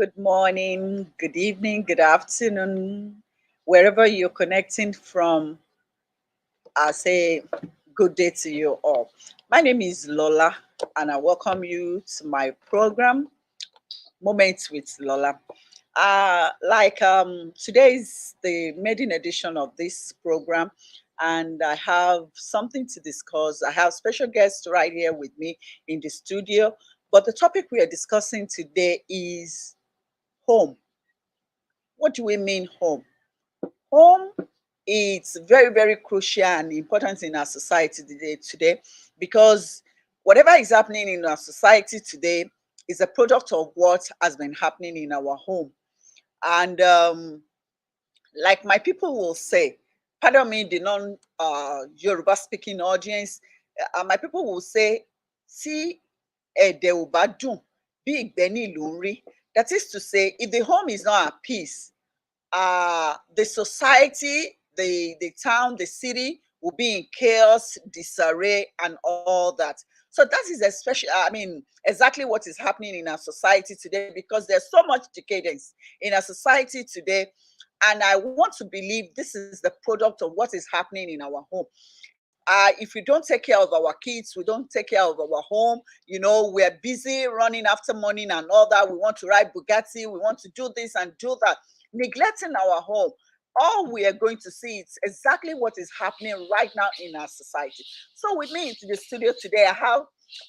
Good morning, good evening, good afternoon, wherever you're connecting from. I say good day to you all. My name is Lola, and I welcome you to my program, Moments with Lola. Today is the maiden edition of this program, and I have something to discuss. I have special guests right here with me in the studio, but the topic we are discussing today is home. What do we mean home? Home is very, very crucial and important in our society today because whatever is happening in our society today is a product of what has been happening in our home. And like my people will say, pardon me, the non Yoruba speaking audience, my people will say, see, ẹ̀dẹ̀ ò bá dùn bí ìgbẹ́ ní ìlú ń rí. That is to say, if the home is not at peace, the society, the town, the city will be in chaos, disarray, and all that. So that is especially, exactly what is happening in our society today because there's so much decadence in our society today. And I want to believe this is the product of what is happening in our home. If we don't take care of our kids, we don't take care of our home, we're busy running after money and all that. We want to ride Bugatti, we want to do this and do that, neglecting our home. All we are going to see is exactly what is happening right now in our society. So with me into the studio today, I have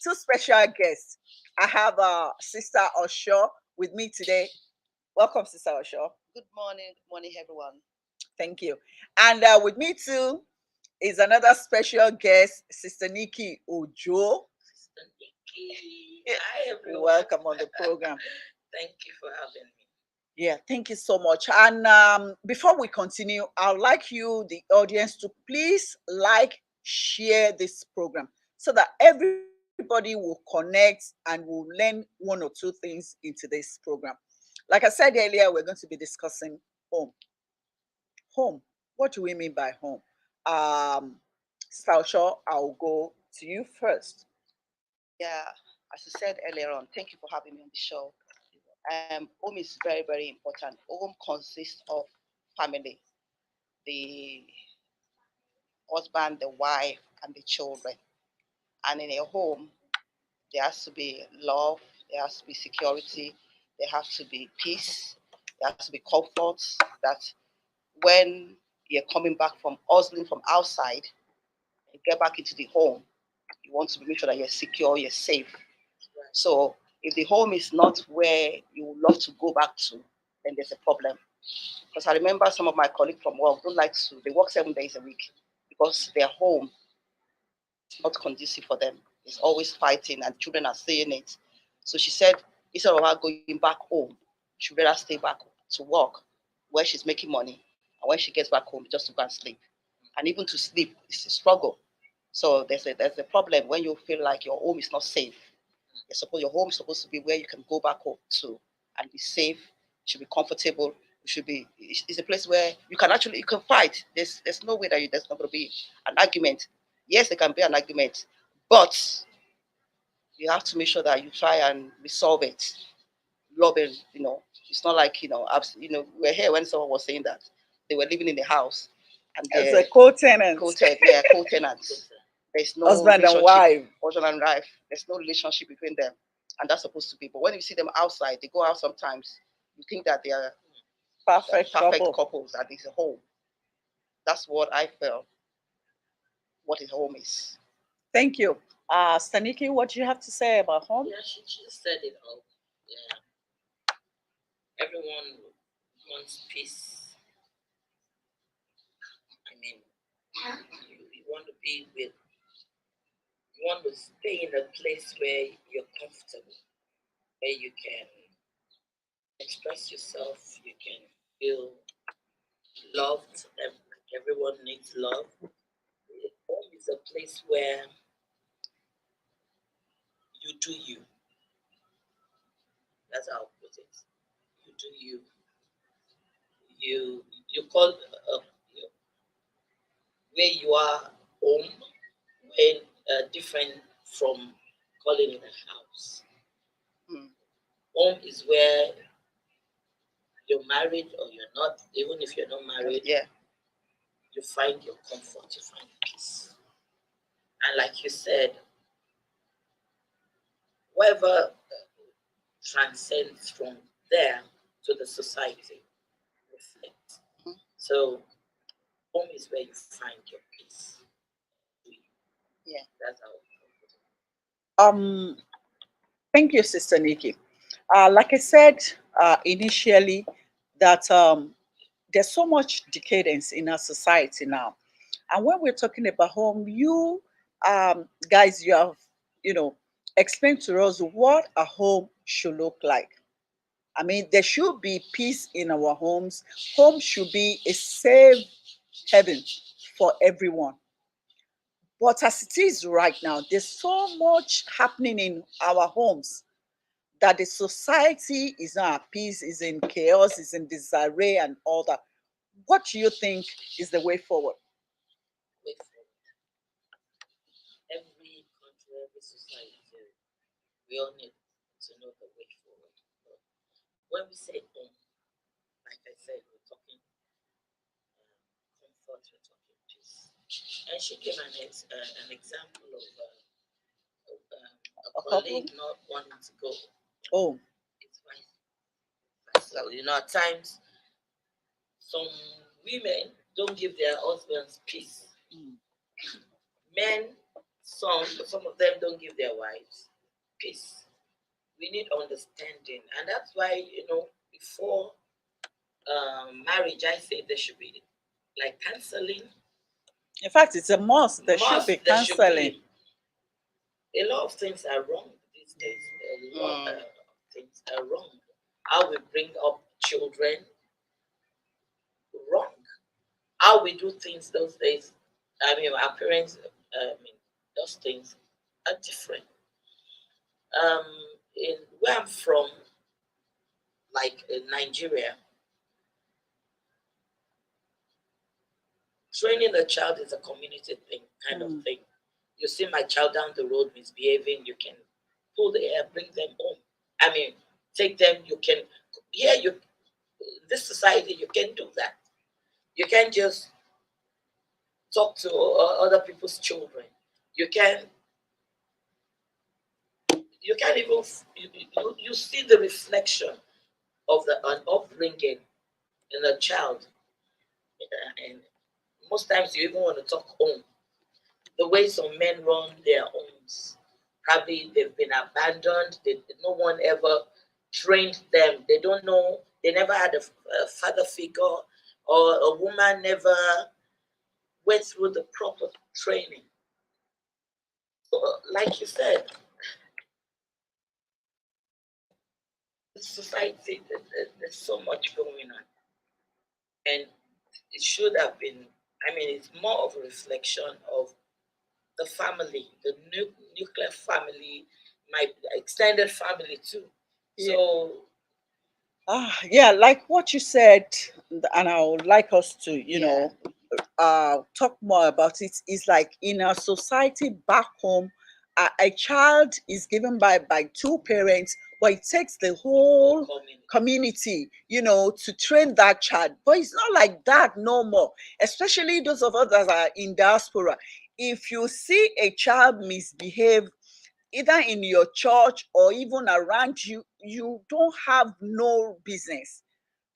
two special guests. I have Sister Osho with me today. Welcome, Sister Osho. Good morning, everyone. Thank you. And with me too is another special guest, Sister Nikki Ojo. Sister Nikki. Hi, everyone. Welcome on the program. Thank you for having me. Yeah, thank you so much. And before we continue, I'd like you, the audience, to please like, share this program so that everybody will connect and will learn one or two things into this program. Like I said earlier, we're going to be discussing home. Home. What do we mean by home? Um, Staushaw, I'll go to you first. Yeah, as you said earlier on, thank you for having me on the show. Home is very, very important. Home consists of family, the husband, the wife, and the children. And in a home, there has to be love, there has to be security, there has to be peace, there has to be comfort. That when you're coming back from hustling from outside, you get back into the home, you want to make sure that you're secure, you're safe. So if the home is not where you would love to go back to, then there's a problem. Because I remember some of my colleagues from work don't like to, they work 7 days a week because their home is not conducive for them. It's always fighting and children are seeing it. So she said, instead of her going back home, she'd rather stay back to work where she's making money. And when she gets back home, just to go and sleep. And even to sleep is a struggle. So there's a problem when you feel like your home is not safe. Your home is supposed to be where you can go back home to and be safe. You should be comfortable. You should be. It's a place where you can fight. There's no way that there's not going to be an argument. Yes, there can be an argument, but you have to make sure that you try and resolve it. Loving, it's not like we're here when someone was saying that they were living in the house and As they're a co-tenant, co-tenants. There's no husband and relationship, wife. husband and wife. There's no relationship between them, and that's supposed to be. But when you see them outside, they go out sometimes. You think that they are Perfect perfect couple. couples, that is a home. That's what I feel. What a home is. Thank you. Staniki, what do you have to say about home? Yeah, she just said it all. Yeah, everyone wants peace. I mean, you want to be with, you want to stay in a place where you're comfortable, where you can express yourself, you can feel loved. Everyone needs love. Home is a place where you do you. That's how I put it. You do you. You call where you are home when different from calling it a house. Mm. Home is where you're married or you're not, even if you're not married, Yeah. you find your comfort, you find peace. And like you said, whatever transcends from there to the society reflects. Mhm. So home is where you find your peace. Yeah. That's how. Um, Thank you, Sister Nikki. Like I said initially, that there's so much decadence in our society now. And when we're talking about home, you guys, you have, you know, explained to us what a home should look like. I mean, there should be peace in our homes. Home should be a safe heaven for everyone. But as it is right now, there's so much happening in our homes that the society is not at peace, is in chaos, is in disarray, and all that. What do you think is the way forward? Way forward. Every country, every society, we all need to know the way forward. But when we say home, like I said, we're talking comfort, we're talking peace. And she gave an example of a A couple? colleague not wanting to go. Oh, It's vice versa. You know, at times, some women don't give their husbands peace. mm, Men, some of them don't give their wives peace. We need understanding, and that's why before marriage, I say there should be like counseling. in fact, it's a must. There should be Must there should counseling. be a lot of things are wrong these days. A lot Mm. of things are wrong. How we bring up children wrong. How we do things those days. I mean, our parents. Those things are different. Um, in where I'm from, like in Nigeria, training a child is a community thing, kind of Mm. thing. You see my child down the road misbehaving, you can pull the hair, bring them home. I mean, take them. You can here you this society you can do that. You can just talk to other people's children. You can you can even you see the reflection of the an upbringing in a child, and most times you even want to talk home. The way some men run their homes, probably they've been abandoned. No one ever trained them. They don't know. They never had a father figure, or a woman never went through the proper training. So, like you said, the society, there's so much going on, and it should have been. I mean, it's more of a reflection of the family, the nuclear family, my extended family too. Yeah. So Yeah, like what you said, and I would like us to, Yeah. talk more about it. Is like in our society back home, a child is given by two parents, but it takes the whole coming, community, to train that child. But it's not like that no more. Especially those of us that are in diaspora. If you see a child misbehave, either in your church or even around you, you don't have no business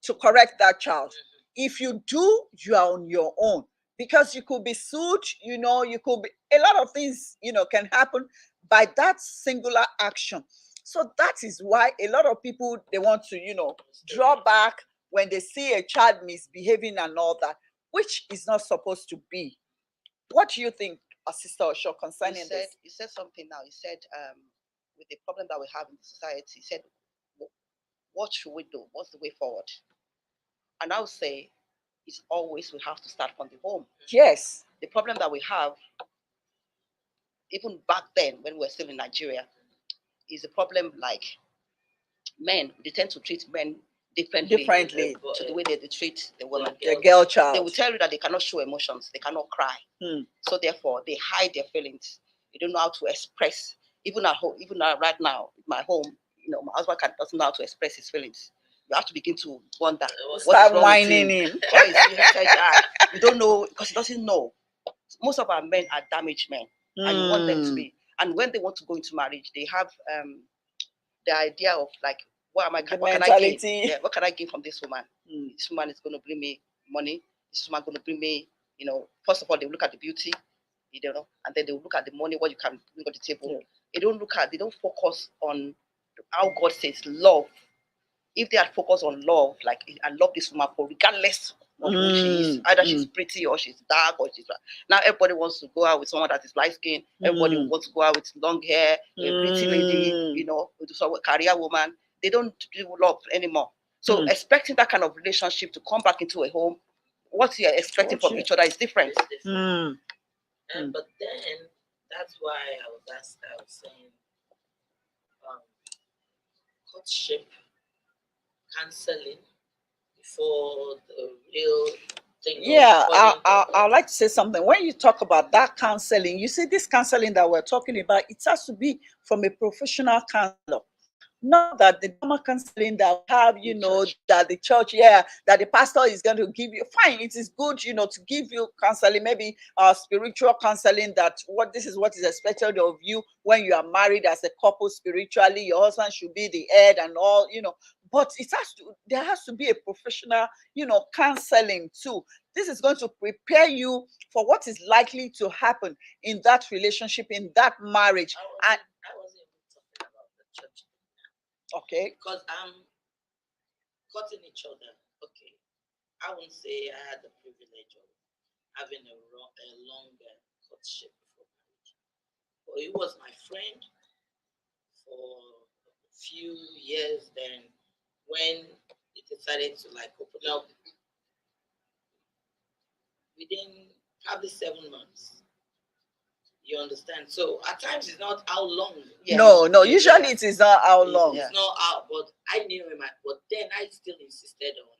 to correct that child. If you do, you are on your own, because you could be sued, you could be, a lot of things, can happen by that singular action. So that is why a lot of people, they want to, draw back when they see a child misbehaving and all that, which is not supposed to be. What do you think, Sister Osho, concerning this? You said something now. You said with the problem that we have in society, you said what should we do? What's the way forward? And I would say it's always we have to start from the home. Yes. The problem that we have, even back then when we were still in Nigeria, is a problem like men. They tend to treat men Differently to the way they treat the woman. the girl They will child. tell you that they cannot show emotions, they cannot cry. Hmm. So therefore, they hide their feelings. They don't know how to express. Even at home, even right now, in my home, my husband doesn't know how to express his feelings. you have to begin to wonder what is Start wrong with whining him. him. Why is he such a? You don't know because he doesn't know. Most of our men are damaged men, and you want them to be. And when they want to go into marriage, they have the idea of like, what am I? The What can I gain? mentality. Yeah, what can I gain from this woman? This woman is going to bring me money. This woman going to bring me, first of all, they look at the beauty, and then they look at the money, what you can bring on the table. Yeah. They don't focus on how God says love. If they had focused on love, like I love this woman for regardless of who she is, either she's pretty or she's dark or she's now everybody wants to go out with someone that is light skinned. Everybody wants to go out with long hair, a pretty lady, with some career woman. They don't do love anymore. So expecting that kind of relationship to come back into a home, what you're expecting from each other is different. But then that's why I was saying courtship, counseling before the real thing. Yeah, I'd like to say something. When you talk about that counseling, you see, this counseling that we're talking about, it has to be from a professional counselor. Not that the normal counseling that we have, that the church, that the pastor is going to give you. Fine, it is good, to give you counseling, maybe spiritual counseling, that this is what is expected of you when you are married as a couple spiritually. Your husband should be the head and all, but there has to be a professional, counseling too. This is going to prepare you for what is likely to happen in that relationship, in that marriage. I wasn't even talking about the church. Okay. Because I'm cutting each other. Okay. I won't say I had the privilege of having a longer courtship before marriage. But he was my friend for a few years. Then when it decided to like open up within probably 7 months. You understand? So at times it's not how long. Yeah. No. Usually it is not how long. It's not how, but I knew him. But then I still insisted on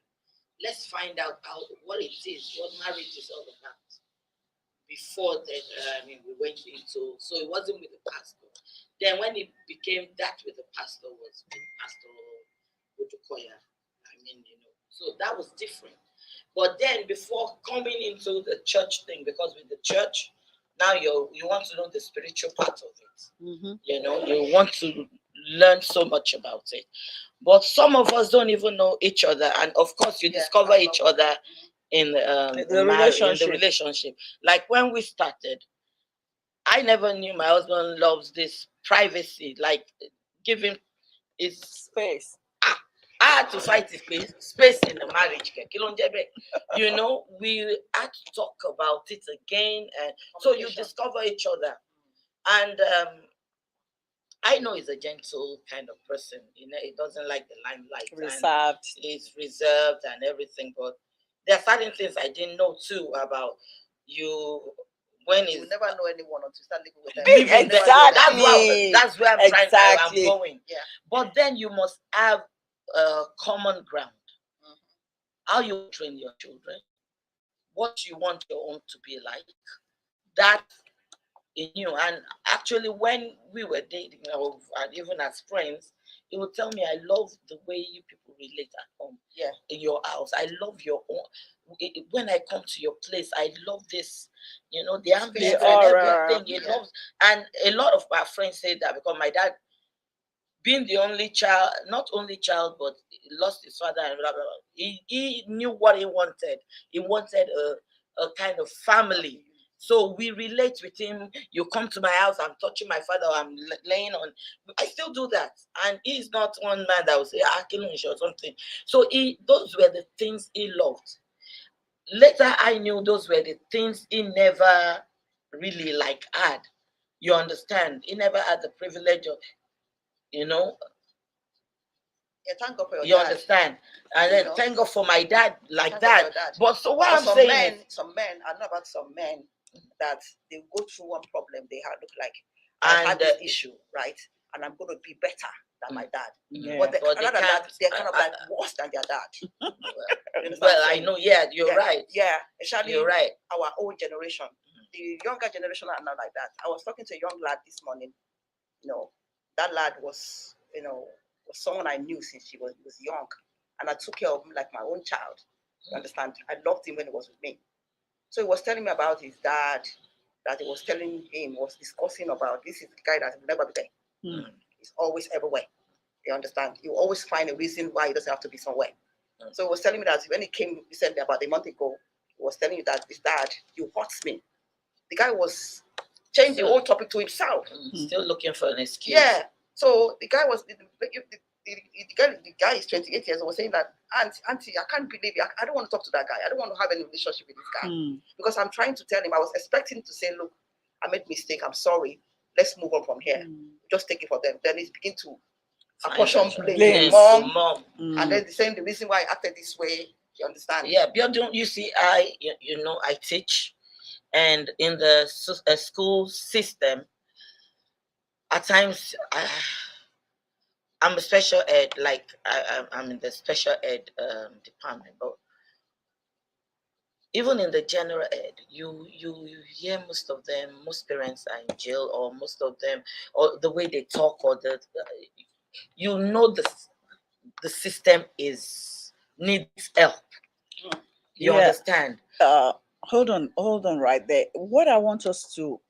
let's find out what it is, what marriage is all about. Before that, we went into, so it wasn't with the pastor. Then when it became that with the pastor was with Pastor Odukoya. So that was different. But then before coming into the church thing, because with the church, now you want to know the spiritual part of it. You want to learn so much about it. But some of us don't even know each other, and of course, you discover each other in the relationship. Like when we started, I never knew my husband loves this privacy, like giving his space. I had to fight space in the marriage. We had to talk about it again, and so you discover each other. And I know he's a gentle kind of person. He doesn't like the limelight. Reserved. He's reserved and everything. But there are certain things I didn't know too about you. When you never know anyone until you start living with them. Exactly. That's where I'm going. Yeah. But then you must have common ground. How you train your children, what you want your own to be like. That in you. And actually, when we were dating, and even as friends, he would tell me, "I love the way you people relate at home. Yeah, in your house. I love your own. When I come to your place, I love this. The ambience and everything. He loves." And a lot of my friends say that because my dad, being the only child, not only child, but he lost his father and blah, blah, blah. He knew what he wanted. He wanted a kind of family. So we relate with him. You come to my house, I'm touching my father, I'm laying on. I still do that. And he's not one man that will say, kill him or something. So those were the things he loved. Later, I knew those were the things he never really had. You understand? He never had the privilege of, thank God for your you dad. Understand? And then thank God for my dad like that. But so what I'm saying is, some men, I know about some men that they go through one problem they have, look like, I had this issue, right? And I'm going to be better than my dad. Yeah. But they're kind of like worse than their dad. Well, I know, you're right. Yeah, especially you're right. Our old generation. The younger generation are not like that. I was talking to a young lad this morning. That lad was, was someone I knew since he was young. and I took care of him like my own child. You understand? I loved him when he was with me. So he was telling me about his dad, that he was telling him, was discussing about this is the guy that will never be there. Mm. He's always everywhere. You understand? You always find a reason why he doesn't have to be somewhere. So he was telling me that when he came recently about a month ago, he was telling me that his dad, you hurt me. The guy was changed the whole topic to himself. Still looking for an excuse. Yeah. So the guy was the guy is 28 years old, was saying that auntie, I can't believe it. I don't want to talk to that guy. I don't want to have any relationship with this guy. Because I'm trying to tell him, I was expecting to say, look, I made a mistake, I'm sorry. Let's move on from here. Just take it for them. Then he's begin to apportion blame mom. And then saying the reason why I acted this way, you understand? Yeah, Biodun, you see, you know, I teach, and in the school system, at times, I'm a special ed, like I'm in the special ed department, but even in the general ed, you hear most parents are in jail, or most of them, or the way they talk, or you know the system needs help. You understand? Hold on right there. What I want us to,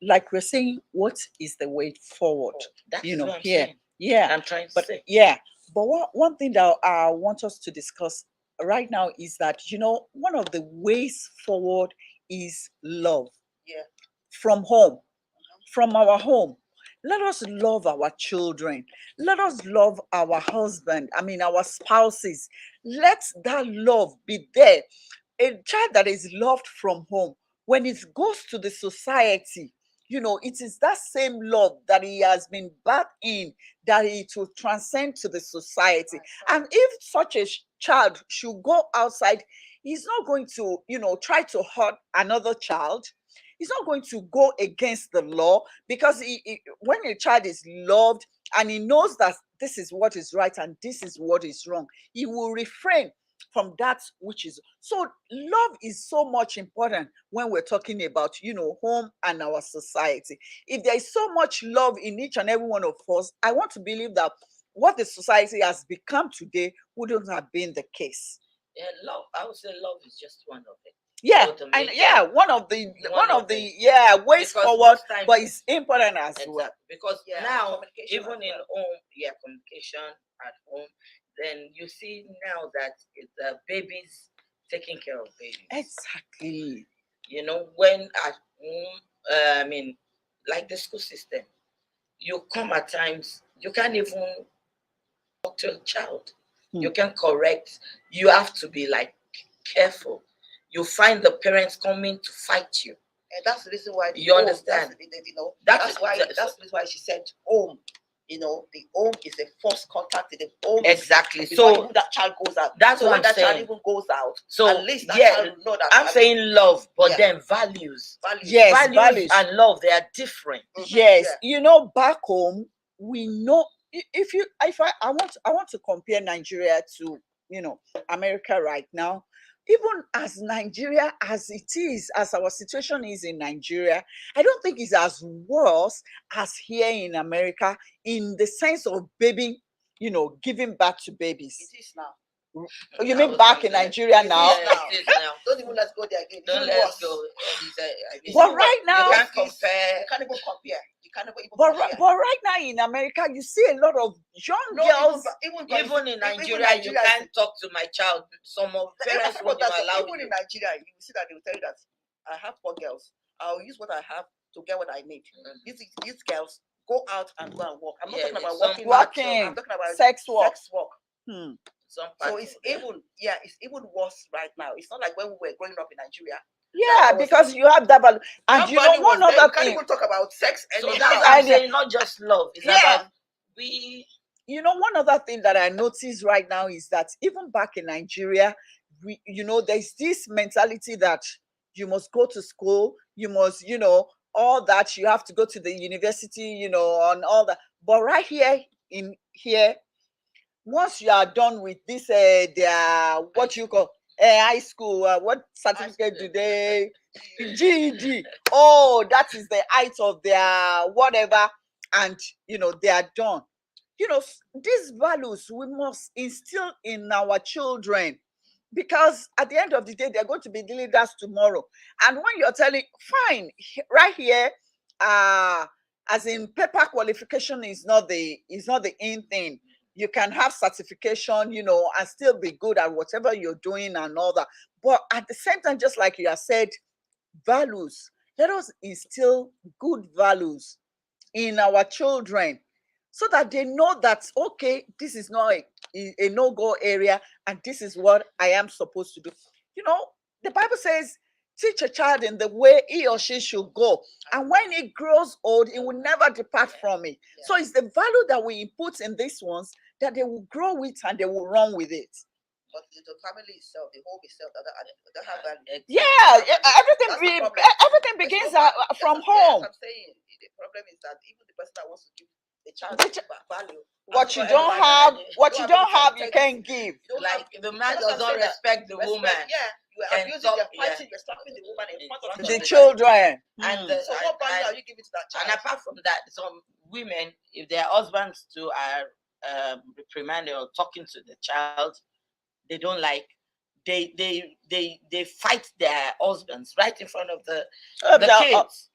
like we're saying, what is the way forward? That's You know, what I'm here. saying. Yeah. I'm trying to But say. yeah, but one thing that I want us to discuss right now is that, one of the ways forward is love. Yeah. From home, from our home. Let us love our children. Let us love our husband, our spouses. Let that love be there. A child that is loved from home, when it goes to the society, it is that same love that he has been bathed in, that it will transcend to the society. And if such a child should go outside, he's not going to, try to hurt another child. He's not going to go against the law, because when a child is loved and he knows that this is what is right and this is what is wrong, he will refrain from that which is. So love is so much important when we're talking about, home and our society. If there is so much love in each and every one of us, I want to believe that what the society has become today wouldn't have been the case. Yeah, love. I would say love is just one of it. Yeah, and one of the ways forward, but it's important as well. Because now, even in home, communication at home, then you see now that the babies taking care of babies. Exactly. When at home, like the school system, you come at times, you can't even talk to a child. You can correct. You have to be like careful. You find the parents coming to fight you. And that's the reason why you understand. That's why she said home. The home is the first contact. The home exactly. Is so that child goes out. That's so what when I'm that saying. Child even goes out, so at least that child will know that. I'm saying love, but then values. Yes, values and love, they are different. Yes, back home we know. I want to compare Nigeria to America right now. Even as Nigeria as it is, as our situation is in Nigeria, I don't think it's as worse as here in America, in the sense of baby, giving birth to babies. It is now. You mean back in Nigeria now? It is now. Don't even let's go there again. Let's go. But right now, you can't compare. You can't even compare. But right now in America, you see a lot of young girls. Even in Nigeria, you can't talk to my child. Some of parents won't allow you. Even in Nigeria, you see that they will tell you that I have 4 girls. I'll use what I have to get what I need. These girls go out and go and work. I'm not talking about working. I'm talking about sex work. So it's even worse right now. It's not like when we were growing up in Nigeria. Yeah, because you have that value. And one other thing. We can't even talk about sex anymore. So that's what I'm saying, not just love. It's about one other thing that I notice right now is that even back in Nigeria, there's this mentality that you must go to school, you must, all that, you have to go to the university, and all that. But right here, once you are done with this, their what you call high school, what certificate do they? GED. Oh, that is the height of their whatever, and they are done. these values we must instill in our children, because at the end of the day they're going to be the leaders tomorrow. And when you're telling, fine, right here, uh as in paper qualification is not the in thing. You can have certification, and still be good at whatever you're doing and all that. But at the same time, just like you have said, values, let us instill good values in our children, so that they know that, okay, this is not a no-go area, and this is what I am supposed to do. you know the Bible says, teach a child in the way he or she should go, and when he grows old he will never depart from it. So it's the value that we input in these ones that they will grow with and they will run with it. But the family itself, the home itself, don't have value. Yeah, That's the problem. everything There's begins no value. from That's home. what I'm saying. The problem is that even the person that wants to give the child The ch- value, What you Well, don't everybody- have, what don't you have don't any have, you integrity. can give. you don't like have, the man that's does what I'm not saying, that respect the woman. yeah, you are Can abusing, talk, you're fighting, yeah. you're slapping the woman in front of In front The of children. And So what value are you giving to that and child? apart from that, some women, if their husbands too are reprimanding or talking to the child, they don't like. They fight their husbands right in front of the kids.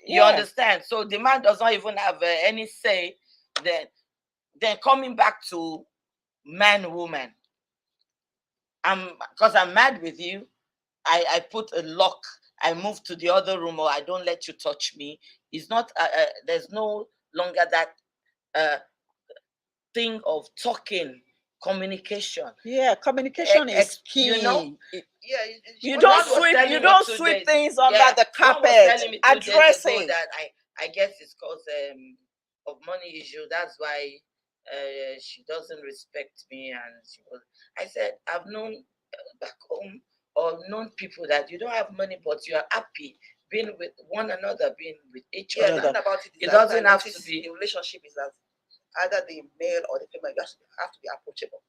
You understand? So the man does not even have any say. Then coming back to man woman, because I'm mad with you, I put a lock. I move to the other room, or I don't let you touch me. It's not. There's no longer that uh, thing of talking, communication. Yeah, communication is key. Yeah, You what don't God was sweep. telling You me don't 2 sweep days. things under Yeah, the One was carpet. telling me 2 days Address ago it. that I guess it's because of money issue. That's why she doesn't respect me, and she was. I said I've known back home, or known people that you don't have money, but you are happy being with one another, being with each Yeah, other. the thing about it is It that doesn't I have to notice be. the relationship is that either the male or the female have to be approachable.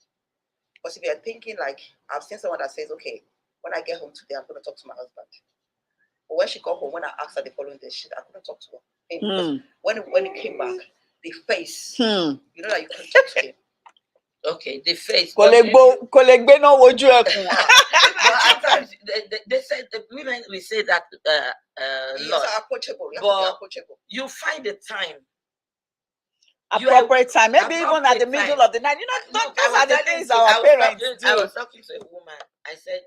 Because if you're thinking like, I've seen someone that says, okay, when I get home today, I'm going to talk to my husband. But when she got home, when I asked her the following day, I couldn't talk to her. Because when he came back, the face, you know that you couldn't talk to him. Okay, the face. Kolegbe no woju ekun. But at times they said the women will say that He's lot. approachable. You have to be approachable. You find the time. Appropriate time, maybe even at the appropriate middle time. of the night. Look, Those are the things I our parents I do. was talking to a woman. I said,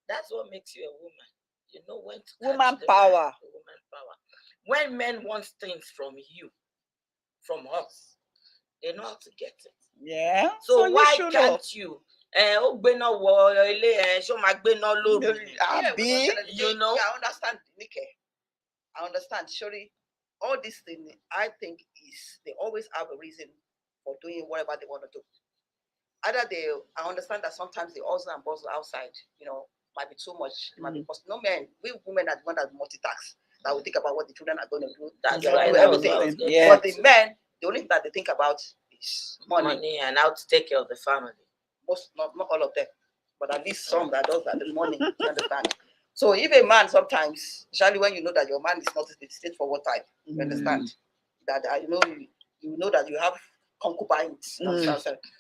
that's what makes you a woman. You know when to Woman catch the power. man, the woman power. When men want things from you, from us, they know how to get it. Yeah. So you why should can't know. you? Ó gbéná wọ ilé ṣó máa gbéná lóru ni? Abi. You know, I understand, Nike. I understand, surely. All these things, I think, is they always have a reason for doing whatever they want to do. Either I understand that sometimes the hustle and bustle outside, might be too much. It might be possible. No men, we women are the one that multitask. That will think about what the children are going to do. That's they why do that was everything. what I was going Yeah. But the men, the only thing that they think about is money. and how to take care of the family. Not all of them, but at least some that does that. The money, you understand. So if a man sometimes, especially when you know that your man is not a straightforward type, you understand that you know that you have concubines.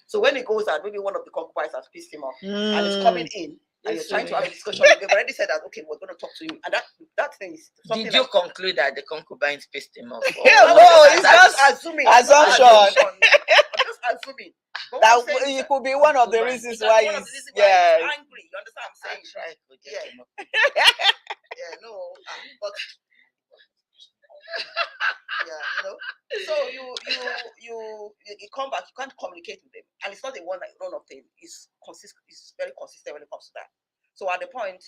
So when he goes out, maybe one of the concubines has pissed him off and it's coming in, and you're trying to have a discussion. They've already said that, okay, we're going to talk to you, and that thing is something. Did you conclude that the concubines pissed him off? No, it's just assuming. assumption. I'm just assuming. That it could be one of the reasons why he's angry. You understand what I'm saying? Yeah, no, but so you come back, you can't communicate with them, and it's not a one of thing. It's very consistent when it comes to that. So at the point,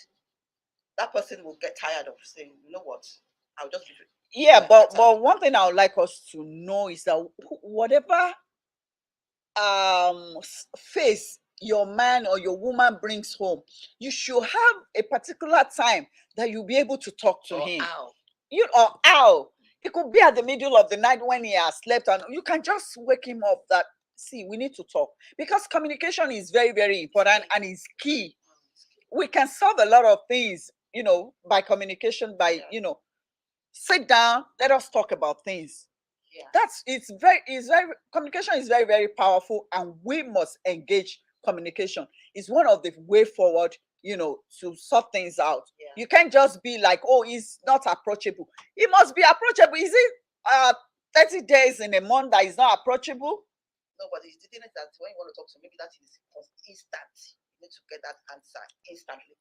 that person will get tired of saying, you know what, I'll just be. Yeah, but one thing I would like us to know is that whatever face your man or your woman brings home, you should have a particular time that you'll be able to talk to him. Or it could be at the middle of the night when he has slept, and you can just wake him up that, see, we need to talk, because communication is very, very important and is key. We can solve a lot of things, by communication, by sit down, let us talk about things. It's very communication is very, very powerful, and we must engage communication. It's one of the way forward, to sort things out. Yeah. You can't just be like, oh, he's not approachable. He must be approachable. Is it 30 days in a month that is not approachable? No, but the thing is that when you want to talk to, maybe that is instant. You need to get that answer instantly.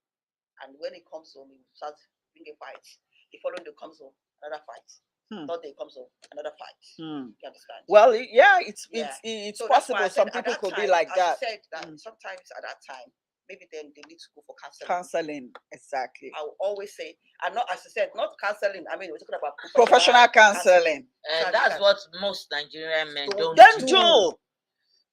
And when it comes home, you start bringing fights. The following day comes home, another fight. Third day comes home, another fight. You understand? Well, yeah, it's Yeah. it's So that's possible. why I Some said at people that could be time, like as that. you said, that sometimes at that time, maybe then they need to go for counseling. Counseling, exactly. I will always say, and not, as I said, not counseling. I mean, we're talking about Professional counseling. And that's what most Nigerian men don't Them do. do.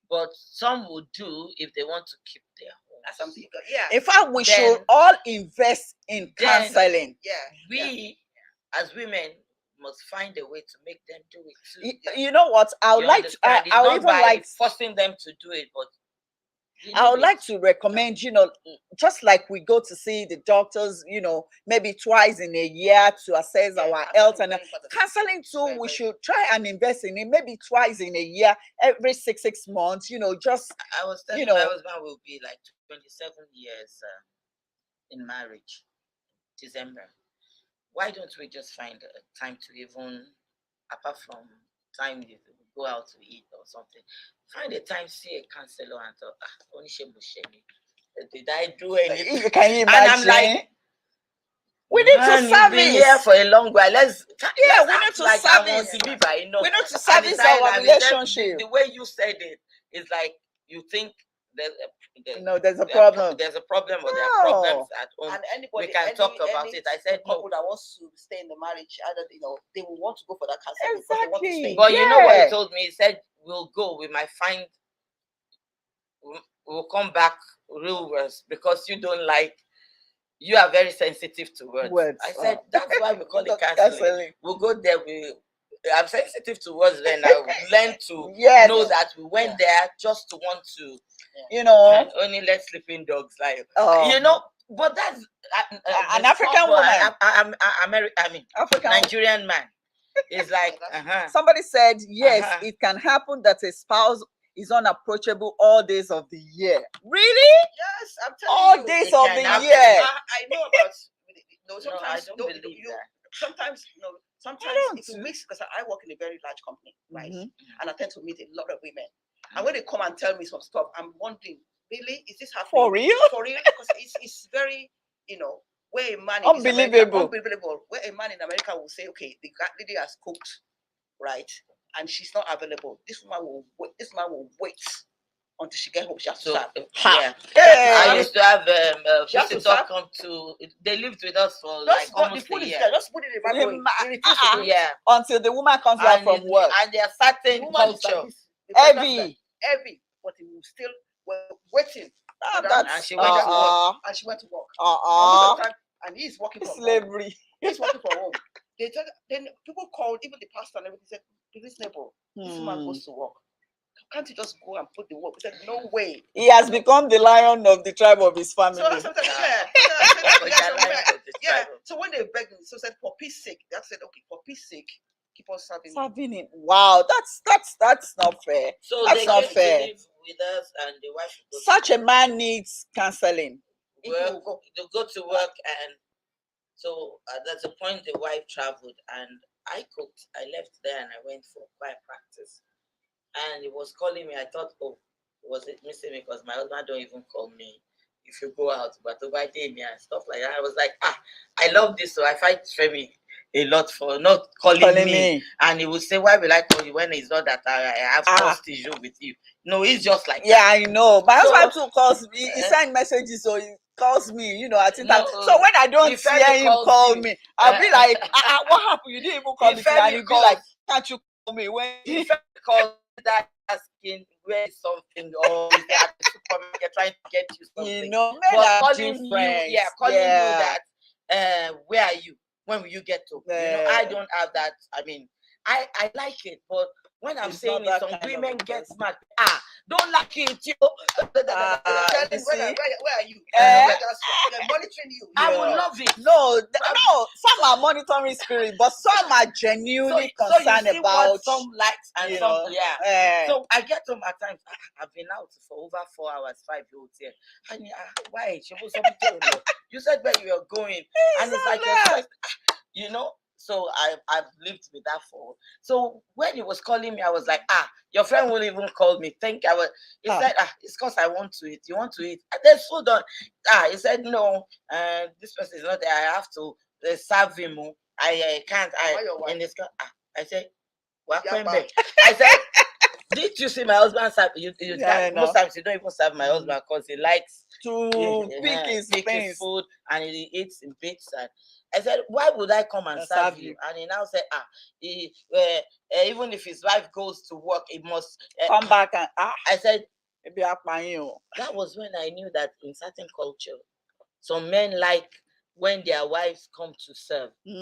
But some would do if they want to keep their home. That's something. Yeah. In fact, we Then- should all invest in then- counseling. Yeah. We, as women, must find a way to make them do it too. You know what? I would You like to. understand? It's I would not even by like. forcing them to do it, but I would like to recommend, just like we go to see the doctors, maybe twice in a year to assess our health, and counseling too. We should try and invest in it, maybe twice in a year, every six months. Just I was telling my husband will be like 27 years in marriage, December. Why don't we just find a time to even, apart from time you go out to eat or something, find a time, see a counselor and talk, did I do anything? Can you imagine? And I'm like, we need to you've been here service. for a long while. We need to like service. We need to service our relationship. The way you said it is like you think there's a problem. There's a problem, or there are problems at home. And anybody, we can talk about it. I said no. Couple that wants to stay in the marriage, either they will want to go for that counseling because they want to stay. But you know what he told me? He said we'll go. We might find. We'll come back real worse because you don't like. You are very sensitive to words. I said that's why we call it counseling. We'll go there. I'm sensitive to words. Then I learn to know that we went there just to want to, and only let sleeping dogs lie. But that's an African woman. African Nigerian man. It's like somebody said, yes, it can happen that a spouse is unapproachable all days of the year. Really? Yes, I'm telling all you. days of the year. I know about. Sometimes I don't believe that. Sometimes if you mix, because I work in a very large company, right? And I tend to meet a lot of women. And when they come and tell me some stuff, I'm wondering, really, is this happening? For real? For real? Because it's very, where a man unbelievable. Where a man in America will say, okay, the lady has cooked, right, and she's not available. This man will wait until she gets home. She has to serve. I used to have visitor come to. They lived with us for almost a year. Just put it in the microwave. Until the woman comes back from work. And there are certain culture. Heavy, but he will still waiting. And she went to work. And she went to work. And he's working from slavery. Home. He's working from home. Then people called, even the pastor and everything, said, "This neighbor, this man goes to work. Can't you just go and put the work?" He said, "No way." He has become the lion of the tribe of his family. So when they begged me, so said, "For peace sake," they said, "Okay, for peace sake, keep on serving him." Wow, that's not fair. So that's not fair. With us, and the wife. Such a man needs counseling. They go to work, and so there's a point the wife traveled, and I cooked. I left there and I went for choir practice. And he was calling me. I thought, was it missing me? Because my husband don't even call me if you go out, but over day me and stuff like that. I was like, I love this, so I fight Femi a lot for not calling me. And he would say, "Why will I call you when it's not that I have trust issue with you?" No, it's just like that. I know. My husband too calls me. He sends messages, so he calls me, at the time. So when I don't see him call me, I'll be like, what happened? You didn't even call me. And he'll be like, "Can't you call me when he calls that asking where is something, or is there at the supermarket trying to get you something?" But calling you that where are you? When will you get to? I don't have that. I mean, I like it, but When I'm He's not saying it, that some kind of women a get person. mad. Don't like it, you. You Telling see? where are you? Eh, They're monitoring you. I yeah. would love it. No, some are monitoring spirit, but some are So, genuinely so you concerned see about, what some likes and you some, know, yeah. So I get home at times. I've been out for over 4 hours, 5 years here. And why? You said where you were going, and it's like you're Exactly. So I've lived with that for. So when he was calling me, I was like, your friend won't even call me. He said, it's because I want to eat. You want to eat? And then food on. He said, no, this person is not there. I have to serve him. I can't. In this I said, what? I said, did you see my husband serve Yeah, most no. times you don't even serve my husband because he likes To pick his pick his things food and he eats in bits. And I said, why would I come and and serve serve you? you. And he now said, even if his wife goes to work, he must Come back and I said, maybe up my you. that was when I knew that in certain culture, some men like when their wives come to serve. This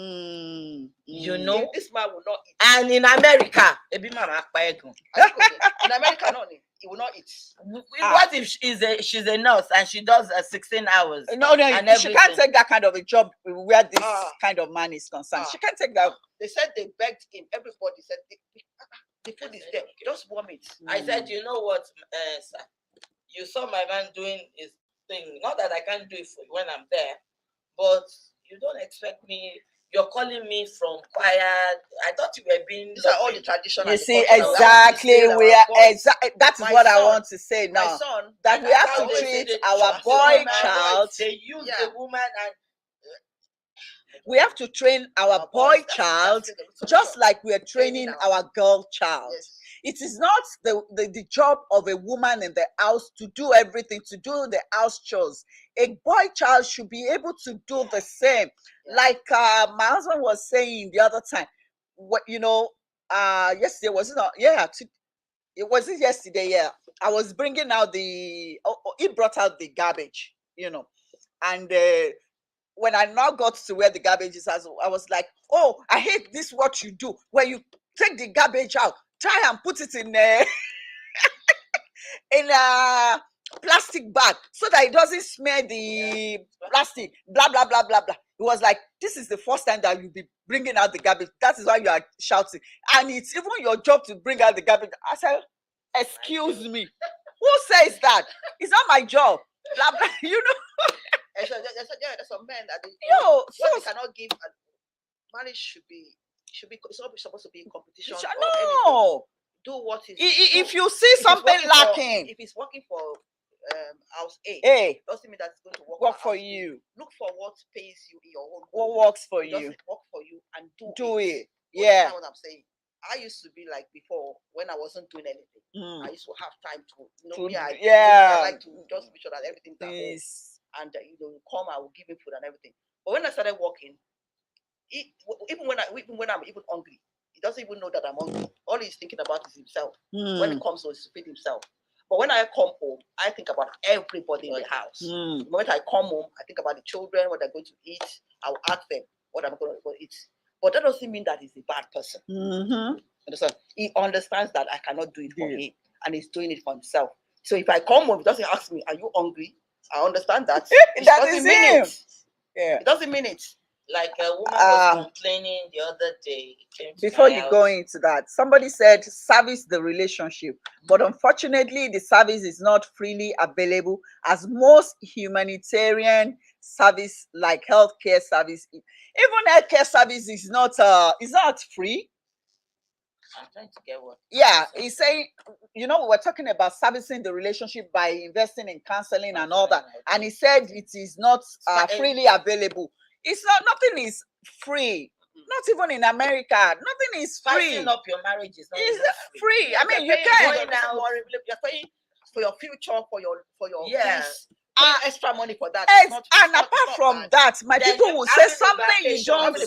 man will not eat. And in America, In America, no, he will not eat. What if she's a nurse and she does 16 hours? No, and she can't take that kind of a job where this kind of man is concerned. She can't take that. They said they begged him. Everybody said the food is there. Just warm it. I said, you know what, sir? You saw my man doing his thing. Not that I can't do it for you when I'm there, but you don't expect me. You're calling me from choir. I thought you were being. These are all the traditional. You see, exactly. That is what I want to say now. My son, that we have to treat our boy child. They use the woman and. We have to train our boy child just like we are training our girl child. Yes. It is not the job of a woman in the house to do everything, to do the house chores. A boy child should be able to do the same. Yeah. Like my husband was saying the other time, yesterday was it not? Yeah, it was it yesterday. Yeah, I was bringing out he brought out the garbage, and when I now got to where the garbage is, I was like, oh, I hate this what you do. When you take the garbage out, try and put it in in a plastic bag so that it doesn't smear the plastic, blah, blah, blah, blah, blah. It was like, this is the first time that you'll be bringing out the garbage. That is why you are shouting. And it's even your job to bring out the garbage. I said, excuse me. Who says that? It's not my job. Blah, blah, There's some men that what they cannot give. Marriage should be it's not supposed to be in competition. No. Do what is. If you see something lacking, if it's working for house A, doesn't mean that it's going to work for you. Look for what pays you in your own. What works for you? Does it work for you and do it. Yeah. That's what I'm saying. I used to be like before when I wasn't doing anything. I used to have time to I like to just make sure that everything's at home. And come, I will give him food and everything. But when I started working, even when I'm even hungry, he doesn't even know that I'm hungry. All he's thinking about is himself. When he comes home, is to feed himself. But when I come home, I think about everybody in the house. The moment I come home, I think about the children, what they're going to eat. I'll ask them what I'm going to eat. But that doesn't mean that he's a bad person. Understand? He understands that I cannot do it for him, and he's doing it for himself. So if I come home, he doesn't ask me, "Are you hungry?" I understand that. It doesn't mean it. Yeah. It doesn't mean it. Like a woman was complaining the other day. Before you go into that, somebody said service the relationship, but unfortunately, the service is not freely available, as most humanitarian service, like healthcare service, even healthcare service is not free. I'm trying to get what. Yeah, he's saying, we're talking about servicing the relationship by investing in counseling and all that, and he said it is not freely available. It's not. Nothing is free. Not even in America. Nothing is free. Spicing up your marriage is not free. I mean, you can. You're paying for your future, for your peace. Extra money for that. And apart from that, my people will say something you don't.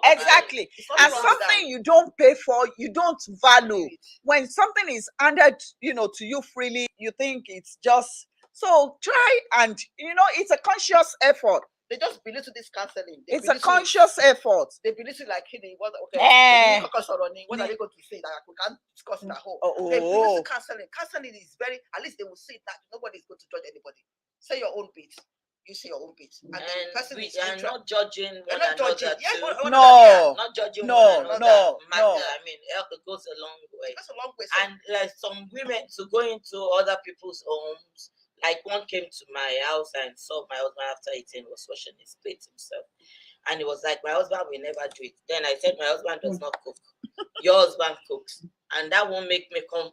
Exactly. And something you don't pay for, you don't value. When something is handed, to you freely, you think it's just. So try and it's a conscious effort. they just belittle this counseling. It's a conscious effort. They belittle like, okay, what Eh. what are they going to say that we can't discuss in at home? Oh. They belittle counseling. Counseling is very, at least they will say that nobody's going to judge anybody. Say your own bit. You say your own bit. And the person we is are not judging We're one not another judging. Yes, too. No. Not judging No, one another no, matter. no. I mean, it goes a long way. That's a long way. And like some women to go into other people's homes, like one came to my house and saw my husband after eating, was washing his plate himself. And he was like, my husband will never do it. Then I said, my husband does not cook. Your husband cooks. And that won't make me come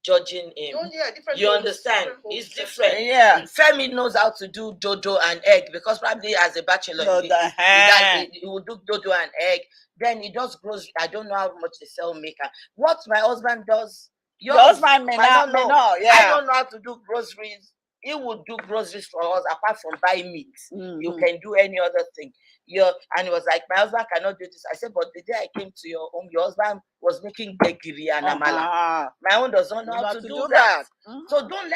judging him. Oh, yeah, different You homes, understand? different homes, It's different. Yeah. Femi knows how to do dodo and egg because probably as a bachelor, No, he will do dodo and egg. Then he does grocery. I don't know how much they sell maker. What my husband does, your husband may not know. Yeah. I don't know how to do groceries. He will do groceries for us apart from buying meat. Mhm. You can do any other thing. And he was like, my husband cannot do this. I said, but the day I came to your home, your husband was making gbegiri and amala. My own does not know how to do that. Mhm. So don't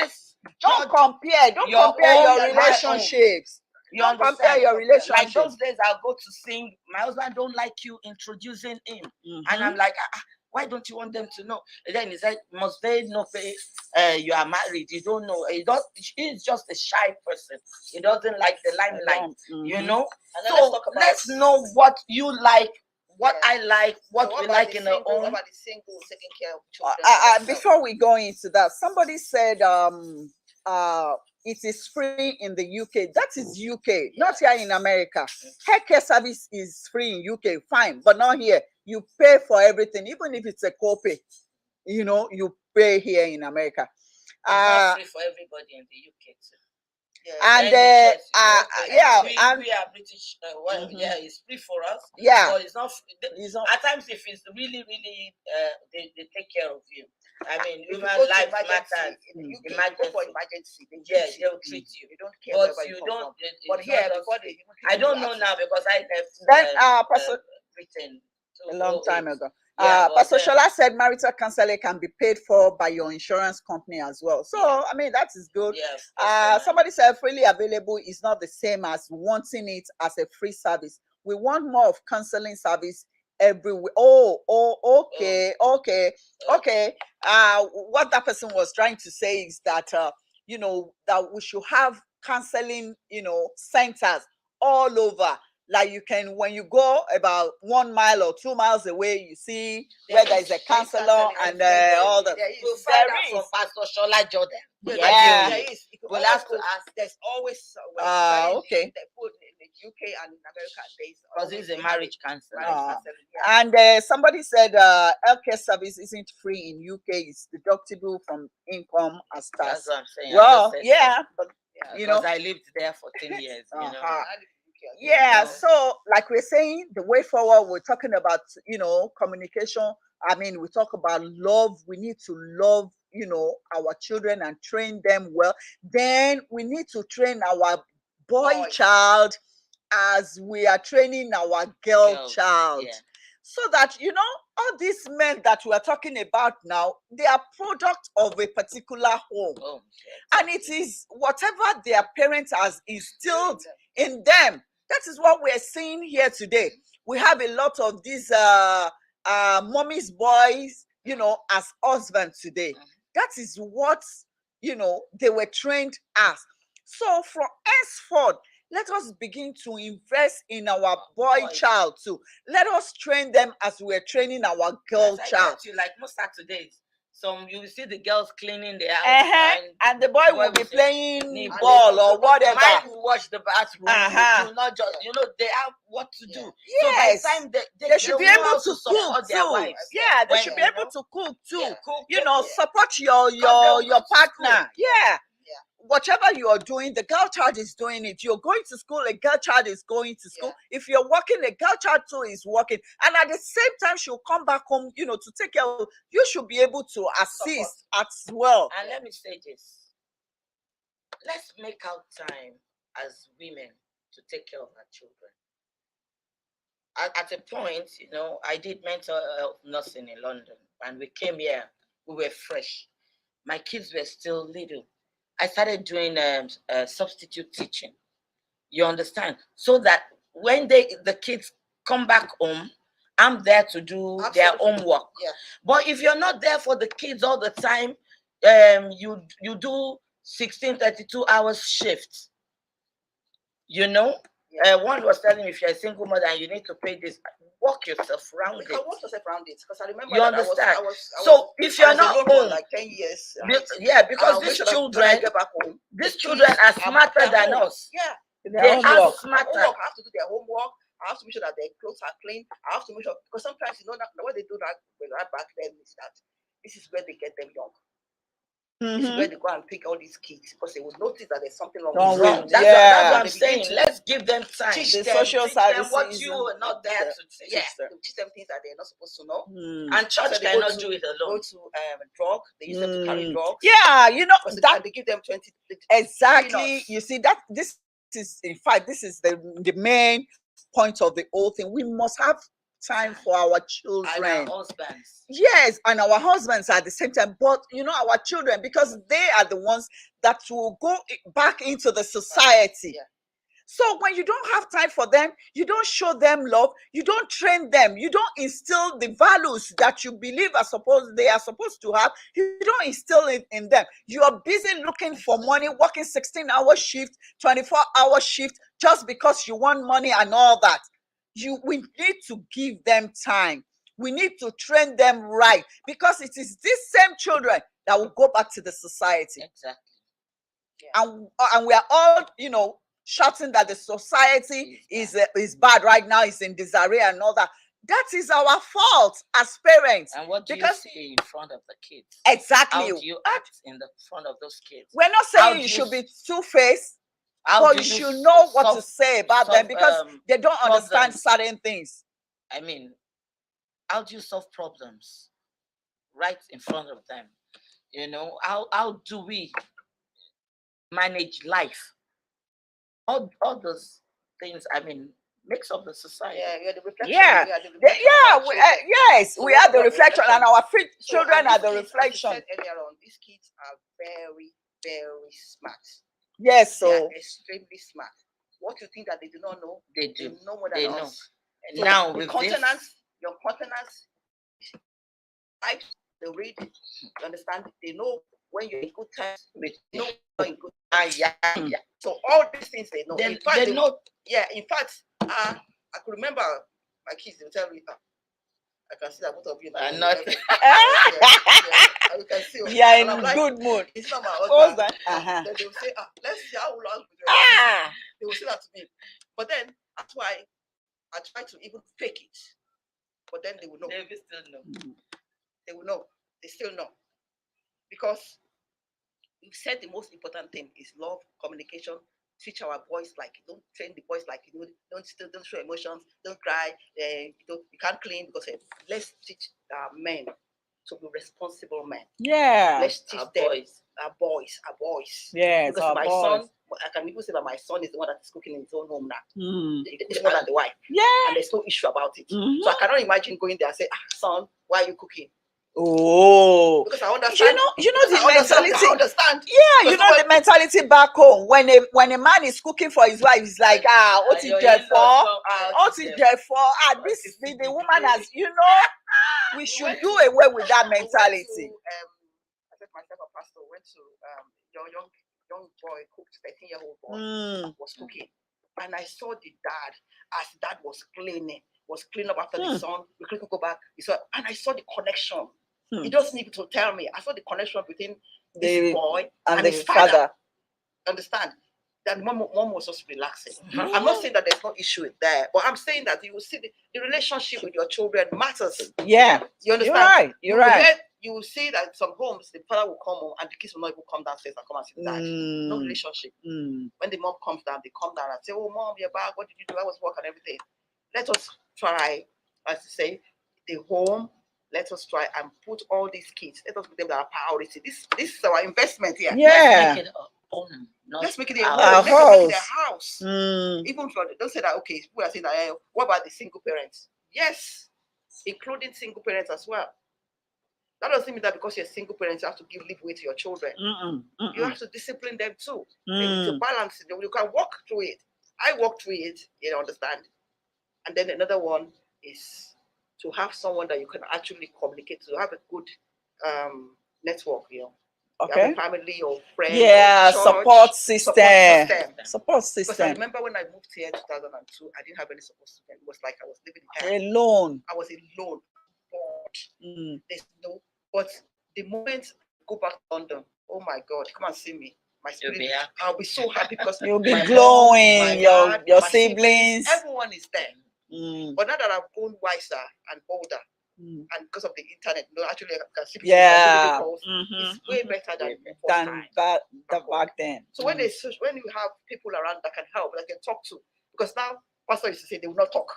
Don't compare. Don't compare own your and my relationships. You Don't compare understand? your Like relationships. those days, I'll go to sing. My husband don't like you introducing him, and I'm like, why don't you want them to know? And then he said, must they know you are married? You don't know. He's just a shy person. He doesn't like the limelight, you know. And So let's know what you like, what I like, what So we like in the What home. about the single taking care of children? Before we go into that, somebody said it is free in the UK. That is UK, not here in America. Healthcare service is free in UK, fine, but not here. You pay for everything, even if it's a copay. You know, you pay here in America. It's not free for everybody in the UK too. And we are British. Yeah, it's free for us. Yeah, but it's not. At times, if it's really, really, they take care of you. I mean, human life matters. Emergency. For emergency, they'll treat you. They don't care. But you don't. But here, I don't know now because I left Britain a long time ago. Yeah, Pastor Shola said marital counseling can be paid for by your insurance company as well. So, I mean, that is good. Somebody said freely available is not the same as wanting it as a free service. We want more of counseling service everywhere. Okay. What that person was trying to say is that, that we should have counseling, centers all over. Like you can, when you go about 1 mile or 2 miles away, you see where there is a counselor and all that. We'll find out from Pastor Shola Jordan. Yeah. There is. We'll have to ask. There's always okay. Both in the UK and in America, because it's a marriage counselor. And somebody said healthcare service isn't free in UK; it's deductible from income as tax. That's what I'm saying. Well, yeah, but because I lived there for 10 years. Yeah, so like we're saying, the way forward, we're talking about, communication. I mean, we talk about love. We need to love, our children and train them well. Then we need to train our boy child as we are training our girl child. Yeah. So that, all these men that we are talking about now, they are product of a particular home. And it is whatever their parents has instilled in them. That is what we're seeing here today. We have a lot of these mommy's boys, as husbands today. That is what, they were trained as. So from henceforth, let us begin to invest in our boy child too. Let us train them as we're training our girl child. Like most Saturdays, you will see the girls cleaning the house, and the boy will be playing ball or whatever. Mine will watch the bathroom. Do not just, they have what to do. Yes, so by the time they should be able to cook too. Yeah, they should be able to cook too. Support your partner. Yeah. Whatever you are doing, the girl child is doing it. You're going to school, a girl child is going to school. If you're working, a girl child too is working. And at the same time, she'll come back home, to take care of you. Should be able to assist as well. And let me say this. Let's make out time as women to take care of our children. At a point, I did mental health nursing in London, and we came here. We were fresh. My kids were still little. I started doing substitute teaching. You understand? So that when the kids come back home, I'm there to do their homework. Yeah. But if you're not there for the kids all the time, you do 16-32 hours shifts. You know, one was telling me, if you're a single mother and you need to pay this, walk yourself around You it. can walk yourself around it, because I remember You that understand? I if you're was not alone for home, like 10 years. Right? yeah, because And I'll make these sure that when I children, get back home, these the children kids are smarter at than home. us. Yeah. They are homework. smarter. Homework. I have to do their homework. I have to make sure that their clothes are clean. I have to make sure, because sometimes you know that what they do that back then is that this is where they get them young. This is where they go and pick all these kids, because they will notice that there's something wrong with them. That's what I'm saying. Let's give them time. Teach The them, social teach them services. what you are not there to teach. yeah, teach them things that they're not supposed to know. And church they cannot do it alone. Go to drug. They use them to carry drugs. Yeah, you know that they give them 20 exactly. peanuts. You see that this is, in fact, this is the main point of the whole thing. We must have time for our children and our husbands. Yes, and our husbands at the same time, but you know, our children, because they are the ones that will go back into the society. Yeah. So when you don't have time for them, you don't show them love, you don't train them, you don't instill the values that you believe they are supposed to have, you don't instill it in them. You are busy looking for money, working 16-hour shift, 24-hour shift, just because you want money and all that. We need to give them time. We need to train them right, because it is these same children that will go back to the society. Exactly. Yeah. And we are all, shouting that the society is bad right now, is in disarray and all that. That is our fault as parents. And what do you say in front of the kids? Exactly. How do you act in the front of those kids? We're not saying you should be two-faced, but you should know what to say about them, because they don't understand certain things. I mean, how do you solve problems right in front of them? How do we manage life? All those things, makes up the society. Yeah, we are the reflection. Yeah, yes, we are the reflection, and our children are the reflection. As I said earlier on, these kids are very, very smart. Yes, so they are extremely smart. What you think that they do not know, they do. They know more than us. And so now with your continence, they read, you understand? They know when you're in good times, they know when you're in good times. Yeah. So all these things they know. In fact, they know. Yeah, in fact, I could remember my kids, they would tell me, I can see that both of you now. Not. You can see. Yeah, in like, good mood. It's not my husband. Uh-huh. Then they will say, let's see how long. They will say that to me. But then that's why I try to even fake it. But then they will know. They will still know. They will know. They still know. Because you said the most important thing is love, communication. Teach our boys, like, don't train the boys like, don't show emotions, don't cry, you can't clean, because let's teach our men to be responsible men. Yeah. Let's teach our boys. Yes, because my son, I can even say that my son is the one that is cooking in his own home now. It's more than the wife. Yeah. And there's no issue about it. So I cannot imagine going there and say, son, why are you cooking? Oh, because I understand. You know the mentality. I understand. Yeah, you know the mentality back home. When a man is cooking for his wife, he's like, what's it there for? What's it there for? This the woman has, we should do away with that mentality. I said myself, a pastor went to young boy, cooked 13-year-old boy was cooking, and I saw the dad as dad was cleaning up after the son. We couldn't go back. And I saw the connection. He doesn't need to tell me. I saw the connection between this boy and his father. Understand? That mom was just relaxing. I'm not saying that there's no issue there, but I'm saying that you will see the relationship with your children matters. Yeah. You understand? You're right. You will see that some homes, the father will come home and the kids will not even come downstairs and come and see the dad. No relationship. When the mom comes down, they come down and say, oh, mom, you're back. What did you do? I was work and everything. Let us try, as you say, the home. Let us try and put all these kids. Let us put them as a priority. This is our investment here. Yeah. Let's make it a home. Let's make it a home. Let's make it a house. Even for don't say that. Okay, people are saying that. What about the single parents? Yes, including single parents as well. That doesn't mean that because you're single parents, you have to give leeway to your children. You have to discipline them too. To balance it. You can walk through it I walked through it, you understand. And then another one is to have someone that you can actually communicate to, have a good network, You have Okay. a family or friend Yeah, or support church system. Support Because I system. remember when I moved here in 2002, I didn't have any support system. It was like I was living in town. Alone. I was alone. Bored. Mm. There's no. But the moment I go back to London, oh my God, come and see me. My You'll spirit, be happy. I'll be so happy because You'll be my mom, glowing. my dad, Your my siblings, siblings. everyone is there. Mm. But now that I've grown wiser and older, Mm. and because of the internet, actually I can see people Yeah. calls, it's way better than the first Than time. back then. So when when you have people around that can help, that can talk to, because now pastor used to say they will not talk.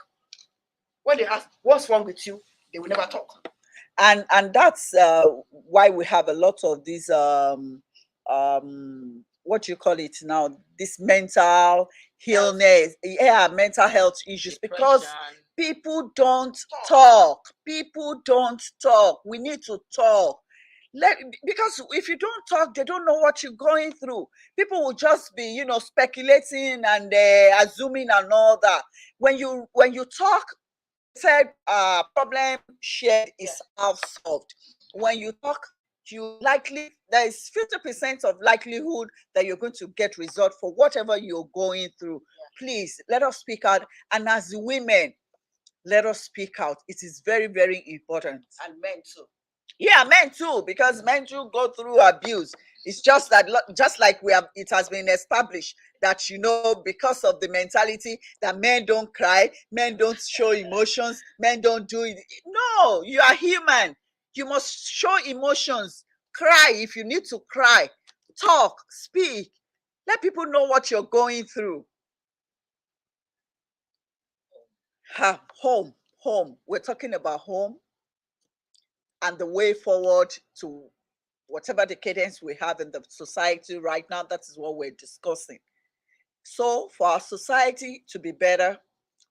When they ask what's wrong with you, they will never talk. And that's why we have a lot of these what you call it now, this mental illness, yeah, mental health issues, because Depression. people don't talk. People don't talk. We need to talk. Because if you don't talk, they don't know what you're going through. People will just be, speculating and assuming and all that. When you talk, said problem shared is half solved. When you talk, there is 50% of likelihood that you're going to get result for whatever you're going through. Please let us speak out, and as women, let us speak out. It is very, very important. And men too. Yeah, men too, because men too go through abuse. It's just that, just like it has been established that, because of the mentality that men don't cry, men don't show emotions, men don't do it. No, you are human. You must show emotions. Cry if you need to cry. Talk, speak. Let people know what you're going through. Home. We're talking about home and the way forward to whatever the cadence we have in the society right now. That is what we're discussing. So for our society to be better,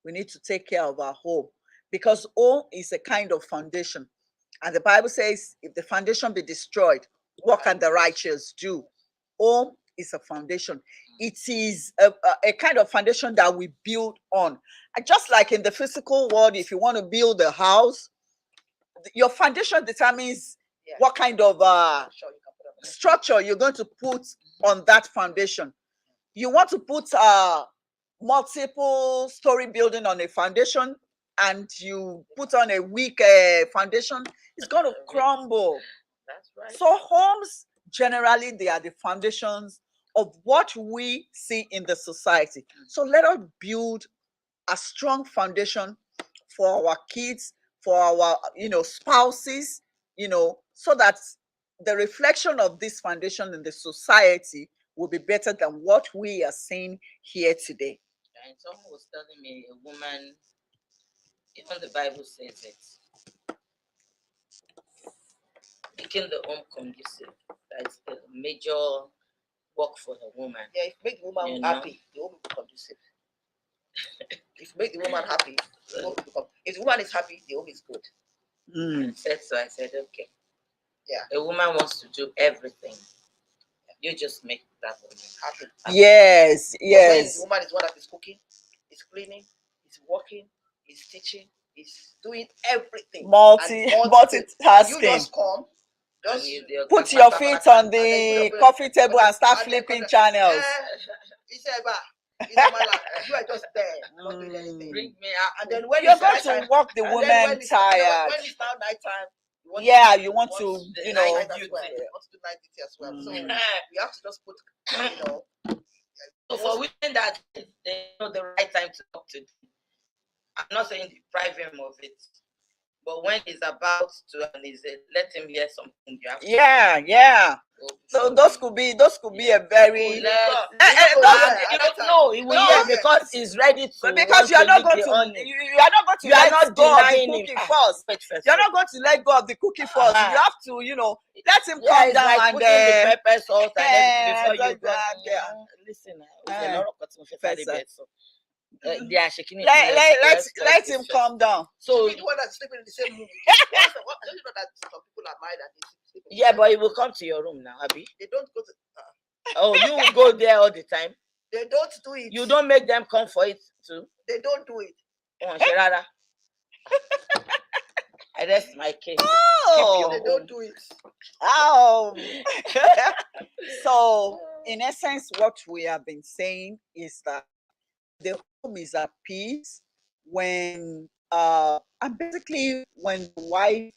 we need to take care of our home, because home is a kind of foundation. And the Bible says, if the foundation be destroyed, what can the righteous do? Home is a foundation. It is a kind of foundation that we build on. And just like in the physical world, if you want to build a house, your foundation determines what kind of structure you're going to put on that foundation. You want to put multiple story building on a foundation, and you put on a weak foundation, it's going to crumble. That's right. So homes, generally, they are the foundations of what we see in the society. So let us build a strong foundation for our kids, for our spouses, so that the reflection of this foundation in the society will be better than what we are seeing here today. And someone was telling me, a woman, even the Bible says it, making the home conducive. That's the major work for the woman. Yeah, if you make the woman happy, the home will be conducive. If you make the woman happy, the home will become. If the woman is happy, the home is good. I said so. I said, okay. Yeah. A woman wants to do everything. You just make that woman happy. Yes, yes. When the woman is one that is cooking, is cleaning, is working, is teaching, is doing everything. Multitasking. You just come, just put your feet on the coffee table and start flipping channels. You are just there, not doing anything. Bring me out. And then when you're it's going nighttime, to walk the woman tired. When it's now nighttime, you want to night as well. You want to do night duty as well. So we have to just put, So for women that they know the right time to talk to them, I'm not saying deprive him of it, but when he's about to and let him hear something you have to yeah. So those could be a very no, he will hear because he's ready to. Because you are not going to let go of the cookie first. You're not going to let go of the cookie first. You have to, let him come down like and putting the pepper salt and everything before you go. Listen, they are shaking it. Let him calm down. So the one that's sleeping in the same room. Don't you know that some people are married and they sleep? But he will come to your room now, Abby. They don't go to. Oh, you will go there all the time. They don't do it. You don't make them come for it too. They don't do it. I rest my case. Oh, They don't do it. oh. So, in essence, what we have been saying is that when the home is at peace, when and basically when the wife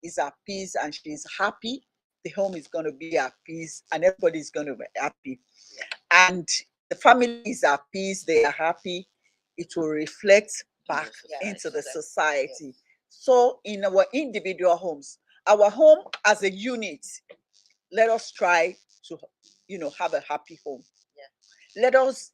is at peace and she's happy, the home is going to be at peace and everybody's going to be happy. And if the family is at peace, they are happy, it will reflect back into the society. So, in our individual homes, our home as a unit, let us try to, have a happy home. Let us,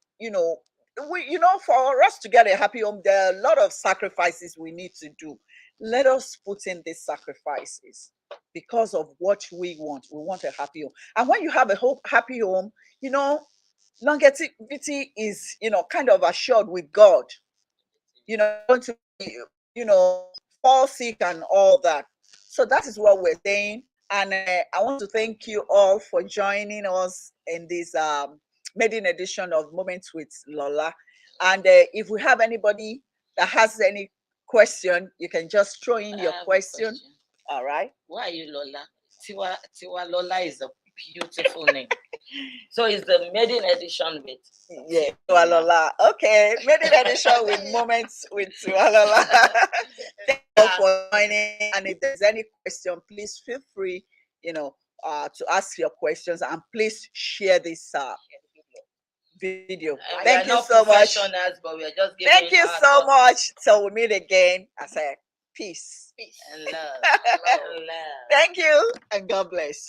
for us to get a happy home, there are a lot of sacrifices we need to do. Let us put in these sacrifices because of what we want. We want a happy home. And when you have a happy home, you know, longevity is, kind of assured with God. You're going to be, fall sick and all that. So that is what we're saying. And I want to thank you all for joining us in this maiden edition of Moments with Lola. And if we have anybody that has any question, you can just throw in your question. All right. Why are you Lola? Tiwa Lola is a beautiful name. So it's the maiden edition with Lola. Okay, maiden edition with Moments with Lola. Thank you all for joining. And if there's any question, please feel free, to ask your questions, and please share this video. Thank you so much. But we are just Thank you so much. So we'll meet again. I say peace. And love. Thank you and God bless.